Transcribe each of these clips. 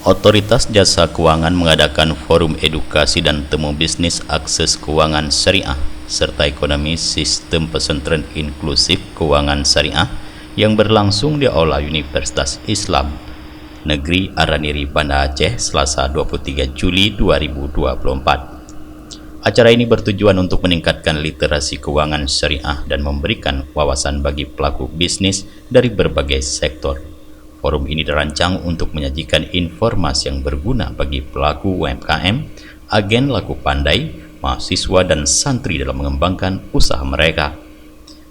Otoritas Jasa Keuangan mengadakan forum edukasi dan temu bisnis akses keuangan syariah serta ekonomi sistem pesantren inklusif keuangan syariah yang berlangsung di Aula Universitas Islam Negeri Araniri, Banda Aceh, Selasa 23 Juli 2024. Acara ini bertujuan untuk meningkatkan literasi keuangan syariah dan memberikan wawasan bagi pelaku bisnis dari berbagai sektor. Forum ini dirancang untuk menyajikan informasi yang berguna bagi pelaku UMKM, agen laku pandai, mahasiswa, dan santri dalam mengembangkan usaha mereka.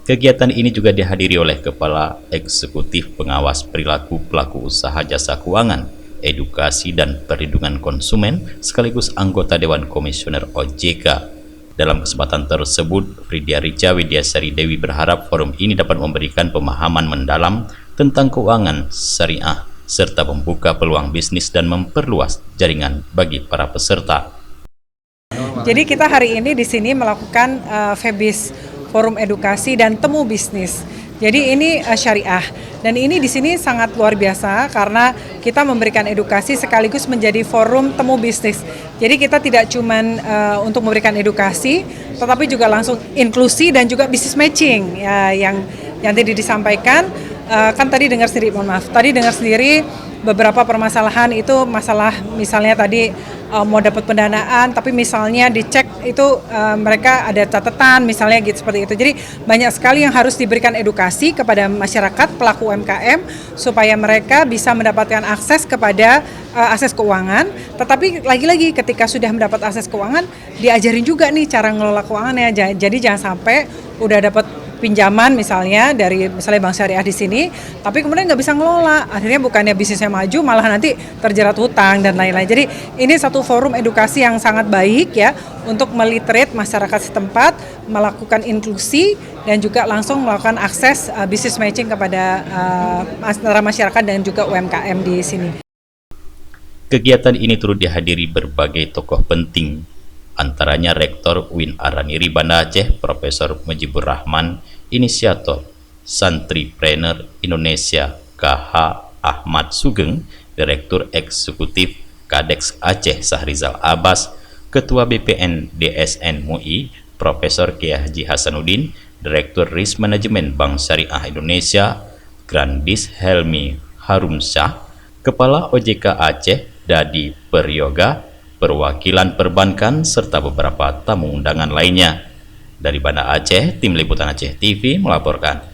Kegiatan ini juga dihadiri oleh Kepala Eksekutif Pengawas Perilaku Pelaku Usaha Jasa Keuangan, Edukasi dan Perlindungan Konsumen, sekaligus anggota Dewan Komisioner OJK. Dalam kesempatan tersebut, Fridia Rica Widyasari Dewi berharap forum ini dapat memberikan pemahaman mendalam tentang keuangan syariah serta membuka peluang bisnis dan memperluas jaringan bagi para peserta. Jadi kita hari ini di sini melakukan FEBIS, Forum Edukasi dan Temu Bisnis. Jadi ini syariah dan ini di sini sangat luar biasa karena kita memberikan edukasi sekaligus menjadi forum temu bisnis. Jadi kita tidak cuma untuk memberikan edukasi, tetapi juga langsung inklusi dan juga bisnis matching ya, yang tadi disampaikan. Kan tadi dengar sendiri, beberapa permasalahan itu masalah misalnya tadi mau dapat pendanaan tapi misalnya dicek itu mereka ada catatan misalnya gitu seperti itu. Jadi banyak sekali yang harus diberikan edukasi kepada masyarakat pelaku UMKM supaya mereka bisa mendapatkan akses kepada akses keuangan. Tetapi lagi-lagi ketika sudah mendapat akses keuangan diajarin juga nih cara ngelola keuangannya. Jadi jangan sampai udah dapat pinjaman misalnya dari Bank Syariah di sini, tapi kemudian nggak bisa ngelola, akhirnya bukannya bisnisnya maju, malah nanti terjerat hutang dan lain-lain. Jadi ini satu forum edukasi yang sangat baik ya untuk meliterate masyarakat setempat, melakukan inklusi dan juga langsung melakukan akses bisnis matching kepada antara masyarakat dan juga UMKM di sini. Kegiatan ini turut dihadiri berbagai tokoh penting, antaranya Rektor UIN Araniri Banda Aceh, Profesor Mujibur Rahman, Inisiator Santripreneur Indonesia KH Ahmad Sugeng, Direktur Eksekutif Kadeks Aceh Sahrizal Abbas, Ketua BPN DSN MUI Profesor Kiai Haji Hasanuddin, Direktur Risk Manajemen Bank Syariah Indonesia Grandis Helmi Harumsyah, Kepala OJK Aceh Dadi Peryoga, perwakilan perbankan, serta beberapa tamu undangan lainnya. Dari Banda Aceh, Tim Liputan Aceh TV melaporkan.